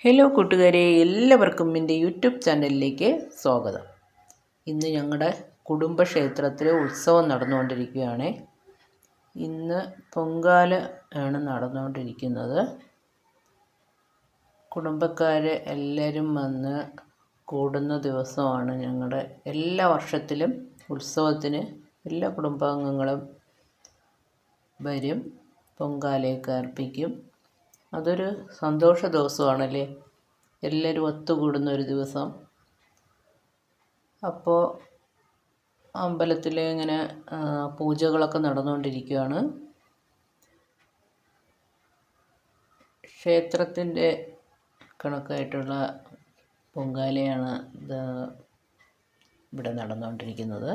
Hello കൂട്ടുകാരെ, എല്ലാവർക്കും എൻ്റെ യൂട്യൂബ് ചാനലിലേക്ക് സ്വാഗതം. ഇന്ന് ഞങ്ങളുടെ കുടുംബക്ഷേത്രത്തിൽ ഉത്സവം നടന്നുകൊണ്ടിരിക്കുകയാണ്. ഇന്ന് പൊങ്കാല ആണ് നടന്നുകൊണ്ടിരിക്കുന്നത്. കുടുംബക്കാർ എല്ലാവരും വന്ന് കൂടുന്ന ദിവസമാണ്. ഞങ്ങളുടെ എല്ലാ വർഷത്തിലും ഉത്സവത്തിന് എല്ലാ കുടുംബാംഗങ്ങളും വരും, പൊങ്കാലയൊക്കെ അർപ്പിക്കും. അതൊരു സന്തോഷ ദിവസമാണല്ലേ, എല്ലാവരും ഒത്തുകൂടുന്ന ഒരു ദിവസം. അപ്പോൾ അമ്പലത്തിൽ ഇങ്ങനെ പൂജകളൊക്കെ നടന്നുകൊണ്ടിരിക്കുകയാണ്. ക്ഷേത്രത്തിൻ്റെ കണക്കായിട്ടുള്ള പൊങ്കാലയാണ് ഇവിടെ നടന്നുകൊണ്ടിരിക്കുന്നത്.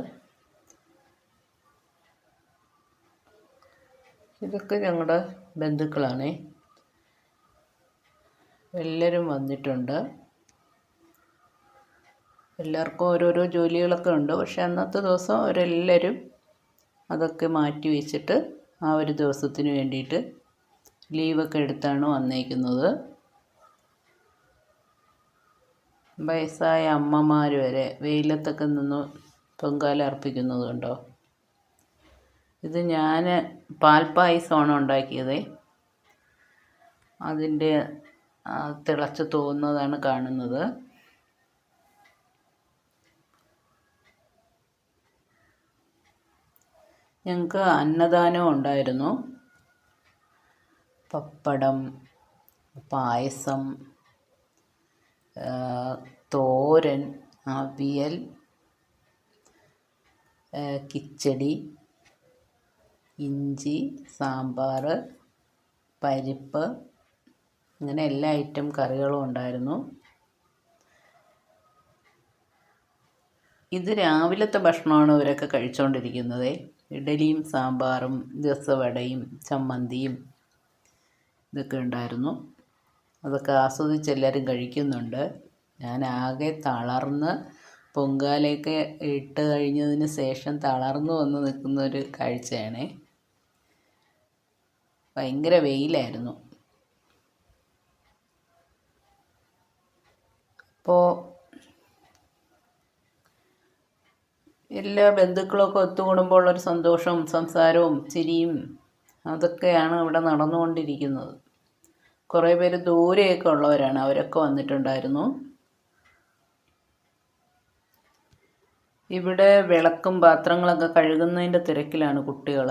ഇതൊക്കെ ഞങ്ങളുടെ ബന്ധുക്കളാണ്. എല്ലാവരും വന്നിട്ടുണ്ട്. എല്ലാവർക്കും ഓരോരോ ജോലികളൊക്കെ ഉണ്ട്. പക്ഷെ അന്നത്തെ ദിവസം അവരെല്ലാവരും അതൊക്കെ മാറ്റി വെച്ചിട്ട് ആ ഒരു ദിവസത്തിന് വേണ്ടിയിട്ട് ലീവൊക്കെ എടുത്താണ് വന്നേക്കുന്നത്. വയസ്സായ അമ്മമാർ വരെ വെയിലത്തൊക്കെ നിന്ന് പൊങ്കാല അർപ്പിക്കുന്നത് കണ്ടോ. ഇത് ഞാൻ പാൽപ്പായസമാണ് ഉണ്ടാക്കിയത്. അതിൻ്റെ തിളച്ച് തോന്നുന്നതാണ് കാണുന്നത്. ഞങ്ങൾക്ക് അന്നദാനം ഉണ്ടായിരുന്നു. പപ്പടം, പായസം, തോരൻ, അവിയൽ, കിച്ചടി, ഇഞ്ചി, സാമ്പാർ, പരിപ്പ്, അങ്ങനെ എല്ലാ ഐറ്റം കറികളും ഉണ്ടായിരുന്നു. ഇത് രാവിലത്തെ ഭക്ഷണമാണ് ഇവരൊക്കെ കഴിച്ചുകൊണ്ടിരിക്കുന്നത്. ഇഡലിയും സാമ്പാറും രസവടയും ചമ്മന്തിയും ഇതൊക്കെ ഉണ്ടായിരുന്നു. അതൊക്കെ ആസ്വദിച്ച് എല്ലാവരും കഴിക്കുന്നുണ്ട്. ഞാൻ ആകെ തളർന്ന്, പൊങ്കാലയൊക്കെ ഇട്ട് കഴിഞ്ഞതിന് ശേഷം തളർന്നു വന്ന് നിൽക്കുന്ന ഒരു കാഴ്ചയാണ്. ഭയങ്കര വെയിലായിരുന്നു. അപ്പോൾ എല്ലാ ബന്ധുക്കളൊക്കെ ഒത്തുകൂടുമ്പോൾ ഉള്ളൊരു സന്തോഷവും സംസാരവും ചിരിയും അതൊക്കെയാണ് ഇവിടെ നടന്നുകൊണ്ടിരിക്കുന്നത്. കുറേ പേര് ദൂരെയൊക്കെ ഉള്ളവരാണ്, അവരൊക്കെ വന്നിട്ടുണ്ടായിരുന്നു. ഇവിടെ വിളക്കും പാത്രങ്ങളൊക്കെ കഴുകുന്നതിൻ്റെ തിരക്കിലാണ് കുട്ടികൾ.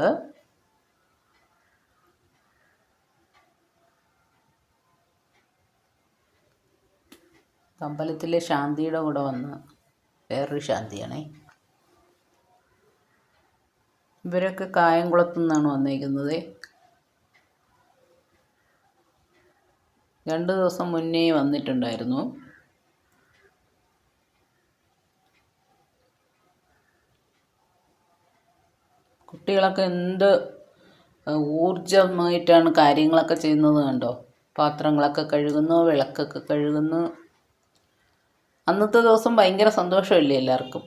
അമ്പലത്തിലെ ശാന്തിയുടെ കൂടെ വന്ന വേറൊരു ശാന്തിയാണേ. ഇവരൊക്കെ കായംകുളത്തു നിന്നാണ് വന്നേക്കുന്നത്. 2 ദിവസം മുന്നേ വന്നിട്ടുണ്ടായിരുന്നു. കുട്ടികളൊക്കെ എന്ത് ഊർജമായിട്ടാണ് കാര്യങ്ങളൊക്കെ ചെയ്യുന്നത് കണ്ടോ. പാത്രങ്ങളൊക്കെ കഴുകുന്നു, വിളക്കൊക്കെ കഴുകുന്നു. അന്നത്തെ ദിവസം ഭയങ്കര സന്തോഷമല്ലേ എല്ലാവർക്കും.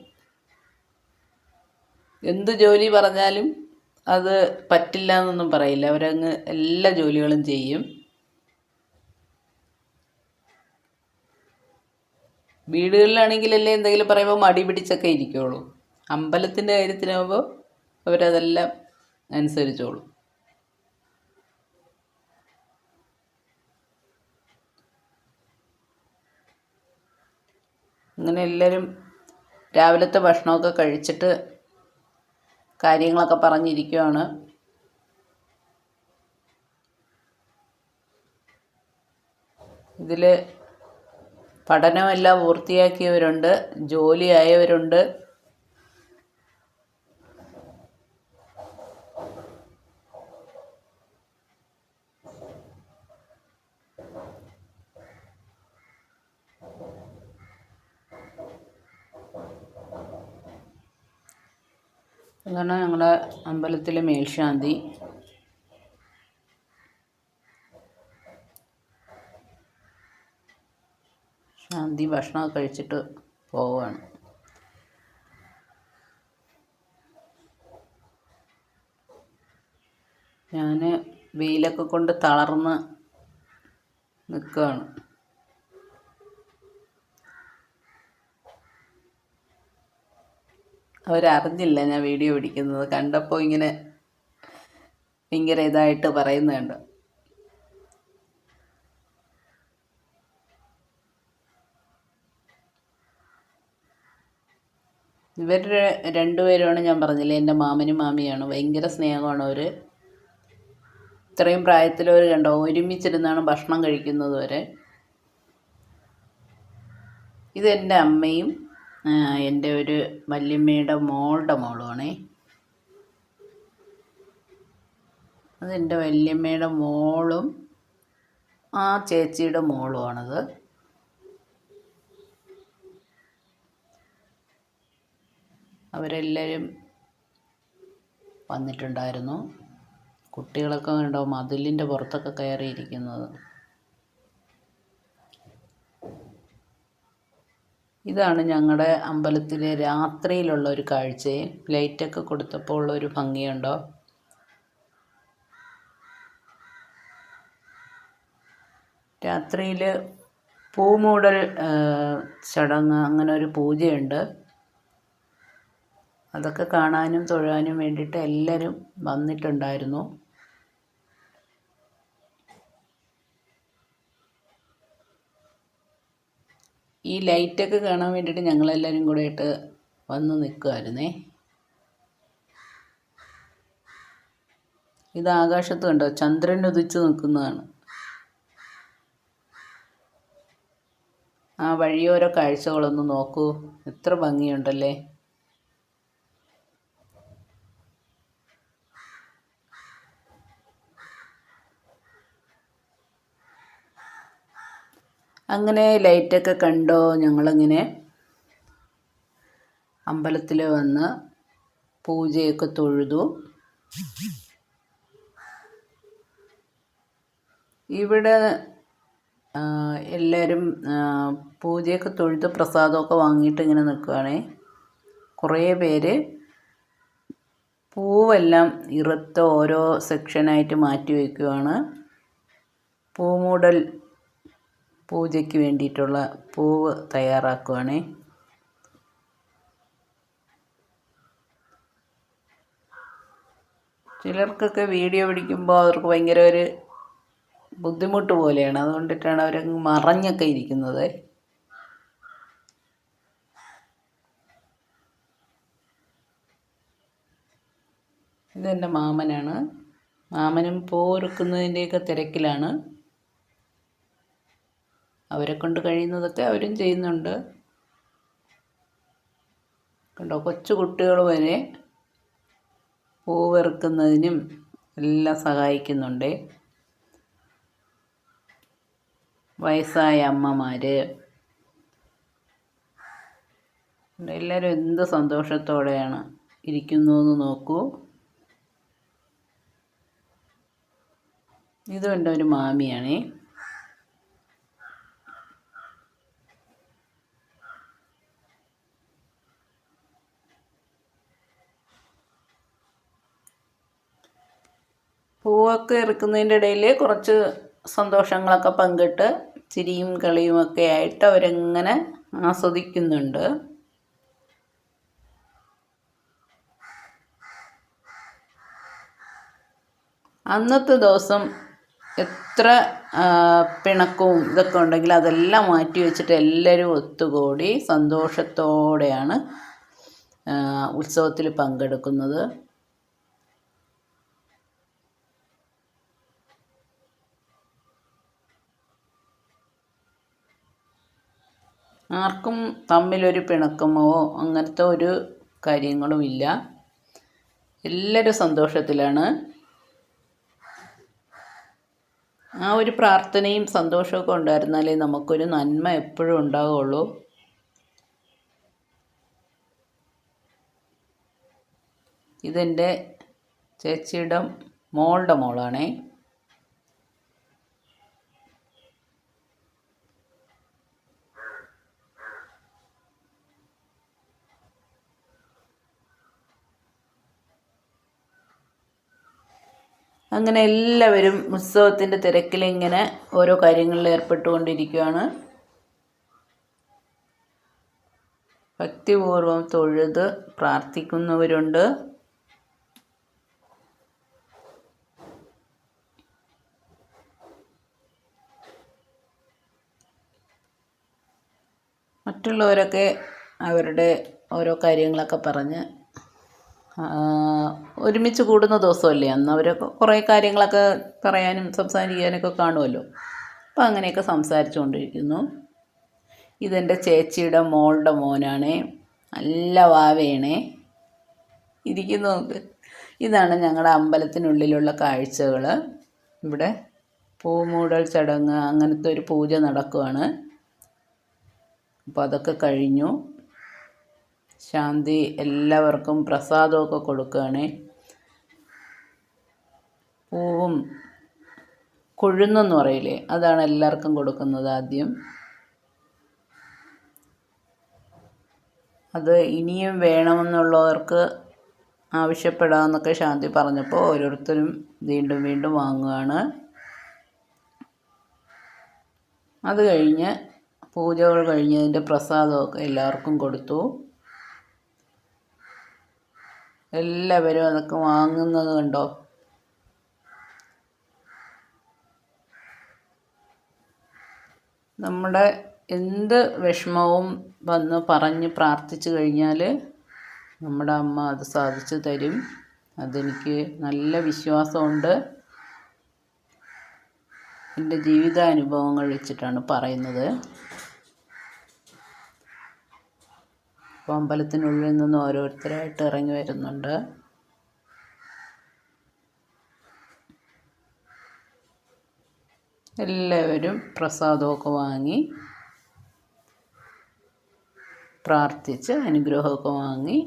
എന്ത് ജോലി പറഞ്ഞാലും അത് പറ്റില്ല എന്നൊന്നും പറയില്ല. അവരങ്ങ് എല്ലാ ജോലികളും ചെയ്യും. വീടുകളിലാണെങ്കിലല്ലേ എന്തെങ്കിലും പറയുമ്പോൾ മടി പിടിച്ചൊക്കെ ഇരിക്കുകയുള്ളൂ. അമ്പലത്തിൻ്റെ കാര്യത്തിനാകുമ്പോൾ അവരതെല്ലാം അനുസരിച്ചോളും. അങ്ങനെ എല്ലാവരും രാവിലത്തെ ഭക്ഷണമൊക്കെ കഴിച്ചിട്ട് കാര്യങ്ങളൊക്കെ പറഞ്ഞിരിക്കുകയാണ്. ഇതിൽ പഠനമെല്ലാം പൂർത്തിയാക്കിയവരുണ്ട്, ജോലിയായവരുണ്ട്. അതാണ് ഞങ്ങളുടെ അമ്പലത്തിലെ മേൽശാന്തി. ശാന്തി ഭക്ഷണമൊക്കെ കഴിച്ചിട്ട് പോവുകയാണ്. ഞാൻ വെയിലൊക്കെ കൊണ്ട് തളർന്ന് നിൽക്കുകയാണ്. അവരറിഞ്ഞില്ല ഞാൻ വീഡിയോ പിടിക്കുന്നത്. കണ്ടപ്പോൾ ഇങ്ങനെ ഭയങ്കര ഇതായിട്ട് പറയുന്നുണ്ട്. ഇവർ രണ്ടുപേരുമാണ് ഞാൻ പറഞ്ഞില്ലേ, എൻ്റെ മാമനും മാമിയാണ്. ഭയങ്കര സ്നേഹമാണ് അവർ. ഇത്രയും പ്രായത്തിലവർ കണ്ടോ ഒരുമിച്ചിരുന്നാണ് ഭക്ഷണം കഴിക്കുന്നത് വരെ. ഇതെൻ്റെ അമ്മയും എൻ്റെ ഒരു വല്യമ്മയുടെ മോളുടെ മോളുമാണേ. അതെൻ്റെ വല്യമ്മയുടെ മോളും ആ ചേച്ചിയുടെ മോളുമാണത്. അവരെല്ലാവരും വന്നിട്ടുണ്ടായിരുന്നു. കുട്ടികളൊക്കെ കണ്ടോ മതിലിൻ്റെ പുറത്തൊക്കെ കയറിയിരിക്കുന്നത്. ഇതാണ് ഞങ്ങളുടെ അമ്പലത്തിലെ രാത്രിയിലുള്ള ഒരു കാഴ്ചയെ. ലൈറ്റൊക്കെ കൊടുത്തപ്പോൾ ഉള്ളൊരു ഭംഗിയുണ്ടോ? രാത്രിയിൽ പൂമൂടൽ ചടങ്ങ്, അങ്ങനെ ഒരു പൂജയുണ്ട്. അതൊക്കെ കാണാനും തൊഴാനും വേണ്ടിയിട്ട് എല്ലാവരും വന്നിട്ടുണ്ടായിരുന്നു. ഈ ലൈറ്റൊക്കെ കാണാൻ വേണ്ടിയിട്ട് ഞങ്ങളെല്ലാവരും കൂടെ ആയിട്ട് വന്ന് നിൽക്കുമായിരുന്നേ. ഇത് ആകാശത്ത് കണ്ടോ ചന്ദ്രൻ ഉദിച്ച് നിൽക്കുന്നതാണ്. ആ വഴിയോരോ കാഴ്ചകളൊന്ന് നോക്കൂ, എത്ര ഭംഗിയുണ്ടല്ലേ. അങ്ങനെ ലൈറ്റൊക്കെ കണ്ടോ ഞങ്ങളിങ്ങനെ അമ്പലത്തിൽ വന്ന് പൂജയൊക്കെ തൊഴുതു. ഇവിടെ എല്ലാവരും പൂജയൊക്കെ തൊഴുത് പ്രസാദമൊക്കെ വാങ്ങിയിട്ട് ഇങ്ങനെ നിൽക്കുകയാണേ. കുറേ പേര് പൂവെല്ലാം ഇറുത്ത് ഓരോ സെക്ഷനായിട്ട് മാറ്റി വയ്ക്കുകയാണ്. പൂമൂടൽ പൂജയ്ക്ക് വേണ്ടിയിട്ടുള്ള പൂവ് തയ്യാറാക്കുകയാണേ. ചിലർക്കൊക്കെ വീഡിയോ പിടിക്കുമ്പോൾ അവർക്ക് ഭയങ്കര ഒരു ബുദ്ധിമുട്ട് പോലെയാണ്. അതുകൊണ്ടിട്ടാണ് അവരങ്ങ് മറഞ്ഞൊക്കെ ഇരിക്കുന്നത്. ഇതെൻ്റെ മാമനാണ്. മാമനും പൂവൊരുക്കുന്നതിൻ്റെയൊക്കെ തിരക്കിലാണ്. അവരെ കൊണ്ട് കഴിയുന്നതൊക്കെ അവരും ചെയ്യുന്നുണ്ട്. കണ്ടോ കൊച്ചു കുട്ടികൾ വരെ പൂവെറുക്കുന്നതിനും എല്ലാം സഹായിക്കുന്നുണ്ട്. വയസ്സായ അമ്മമാർ എല്ലാവരും എന്ത് സന്തോഷത്തോടെയാണ് ഇരിക്കുന്നതെന്ന് നോക്കൂ. ഇതും എൻ്റെ ഒരു മാമിയാണേ. പൂവൊക്കെ ഇറക്കുന്നതിൻ്റെ ഇടയിൽ കുറച്ച് സന്തോഷങ്ങളൊക്കെ പങ്കിട്ട് ചിരിയും കളിയുമൊക്കെ ആയിട്ട് അവരങ്ങനെ ആസ്വദിക്കുന്നുണ്ട്. അന്നത്തെ ദിവസം എത്ര പിണക്കവും ഇതൊക്കെ ഉണ്ടെങ്കിൽ അതെല്ലാം മാറ്റി വെച്ചിട്ട് എല്ലാവരും ഒത്തുകൂടി സന്തോഷത്തോടെയാണ് ഉത്സവത്തിൽ പങ്കെടുക്കുന്നത്. ആർക്കും തമ്മിലൊരു പിണക്കമോ അങ്ങനത്തെ ഒരു കാര്യങ്ങളുമില്ല. എല്ലാവരും സന്തോഷത്തിലാണ്. ആ ഒരു പ്രാർത്ഥനയും സന്തോഷമൊക്കെ ഉണ്ടായിരുന്നാലേ നമുക്കൊരു നന്മ എപ്പോഴും ഉണ്ടാവുകയുള്ളൂ. ഇതെൻ്റെ ചേച്ചിയുടെ മോളുടെ മോളാണേ. അങ്ങനെ എല്ലാവരും ഉത്സവത്തിൻ്റെ തിരക്കിലിങ്ങനെ ഓരോ കാര്യങ്ങളിൽ ഏർപ്പെട്ടുകൊണ്ടിരിക്കുകയാണ്. ഭക്തിപൂർവം തൊഴുത് പ്രാർത്ഥിക്കുന്നവരുണ്ട്. മറ്റുള്ളവരൊക്കെ അവരുടെ ഓരോ കാര്യങ്ങളൊക്കെ പറഞ്ഞ് ഒരുമിച്ച് കൂടുന്ന ദിവസമല്ലേ അന്ന് അവർ കുറേ കാര്യങ്ങളൊക്കെ പറയാനും സംസാരിക്കാനൊക്കെ കാണുമല്ലോ. അപ്പോൾ അങ്ങനെയൊക്കെ സംസാരിച്ചു കൊണ്ടിരിക്കുന്നു. ഇതെൻ്റെ ചേച്ചിയുടെ മോളുടെ മോനാണേ, നല്ല വാവയാണേ. ഇരിക്കുന്നു നോക്ക്. ഇതാണ് ഞങ്ങളുടെ അമ്പലത്തിനുള്ളിലുള്ള കാഴ്ചകൾ. ഇവിടെ പൂമൂടൽ ചടങ്ങ് അങ്ങനത്തെ ഒരു പൂജ നടക്കുവാണ്. അപ്പോൾ അതൊക്കെ കഴിഞ്ഞു. ശാന്തി എല്ലാവർക്കും പ്രസാദമൊക്കെ കൊടുക്കുകയാണ്. പൂവും കൊഴുന്നെന്ന് പറയില്ലേ, അതാണ് എല്ലാവർക്കും കൊടുക്കുന്നത് ആദ്യം. അത് ഇനിയും വേണമെന്നുള്ളവർക്ക് ആവശ്യപ്പെടാമെന്നൊക്കെ ശാന്തി പറഞ്ഞപ്പോൾ ഓരോരുത്തരും വീണ്ടും വീണ്ടും വാങ്ങുകയാണ്. അത് കഴിഞ്ഞ് പൂജകൾ കഴിഞ്ഞതിൻ്റെ പ്രസാദമൊക്കെ എല്ലാവർക്കും കൊടുത്തു. എല്ലാവരും അതൊക്കെ വാങ്ങുന്നത് കണ്ടോ. നമ്മുടെ എന്ത് വിഷമവും വന്ന് പറഞ്ഞ് പ്രാർത്ഥിച്ചു കഴിഞ്ഞാൽ നമ്മുടെ അമ്മ അത് സാധിച്ചു തരും. അതെനിക്ക് നല്ല വിശ്വാസമുണ്ട്. എൻ്റെ ജീവിതാനുഭവങ്ങൾ വെച്ചിട്ടാണ് പറയുന്നത്. അപ്പോൾ അമ്പലത്തിനുള്ളിൽ നിന്ന് ഓരോരുത്തരായിട്ട് ഇറങ്ങി വരുന്നുണ്ട്. എല്ലാവരും പ്രസാദമൊക്കെ വാങ്ങി പ്രാർത്ഥിച്ച് അനുഗ്രഹമൊക്കെ വാങ്ങി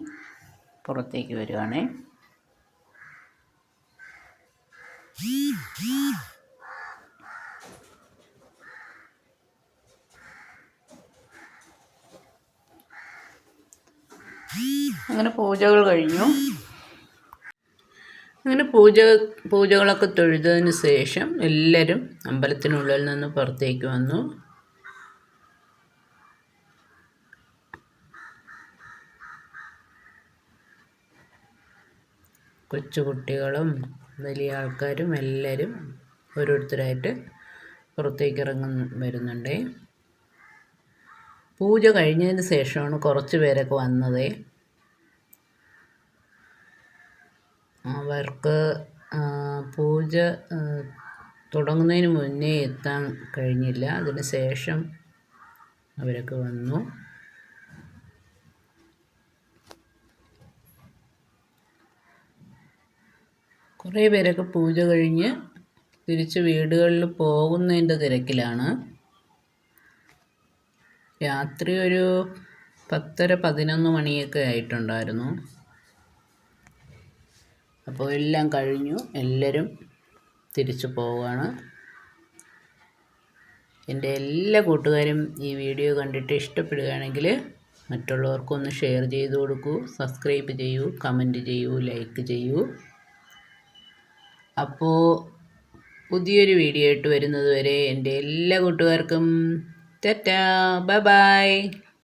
പുറത്തേക്ക് വരികയാണേ. അങ്ങനെ പൂജകൾ കഴിഞ്ഞു. അങ്ങനെ പൂജകളൊക്കെ തൊഴുതതിന് ശേഷം എല്ലാവരും അമ്പലത്തിനുള്ളിൽ നിന്ന് പുറത്തേക്ക് വന്നു. കൊച്ചുകുട്ടികളും വലിയ ആൾക്കാരും എല്ലാവരും ഓരോരുത്തരായിട്ട് പുറത്തേക്ക് വരുന്നുണ്ട്. പൂജ കഴിഞ്ഞതിന് ശേഷമാണ് കുറച്ച് പേരൊക്കെ വന്നത്. അവർക്ക് പൂജ തുടങ്ങുന്നതിന് മുന്നേ എത്താൻ കഴിഞ്ഞില്ല. അതിന് ശേഷം അവരൊക്കെ വന്നു. കുറേ പേരൊക്കെ പൂജ കഴിഞ്ഞ് തിരിച്ച് വീടുകളിൽ പോകുന്നതിൻ്റെ തിരക്കിലാണ്. രാത്രി ഒരു 10:30-11 മണിയൊക്കെ ആയിട്ടുണ്ടായിരുന്നു. അപ്പോൾ എല്ലാം കഴിഞ്ഞു, എല്ലാവരും തിരിച്ചു പോവുകയാണ്. എൻ്റെ എല്ലാ കൂട്ടുകാരും ഈ വീഡിയോ കണ്ടിട്ട് ഇഷ്ടപ്പെടുകയാണെങ്കിൽ മറ്റുള്ളവർക്കൊന്ന് ഷെയർ ചെയ്ത് കൊടുക്കൂ, സബ്സ്ക്രൈബ് ചെയ്യൂ, കമൻറ്റ് ചെയ്യൂ, ലൈക്ക് ചെയ്യൂ. അപ്പോൾ പുതിയൊരു വീഡിയോ ആയിട്ട് വരുന്നത് വരെ എൻ്റെ എല്ലാ കൂട്ടുകാർക്കും ടാറ്റാ, ബൈ ബൈ.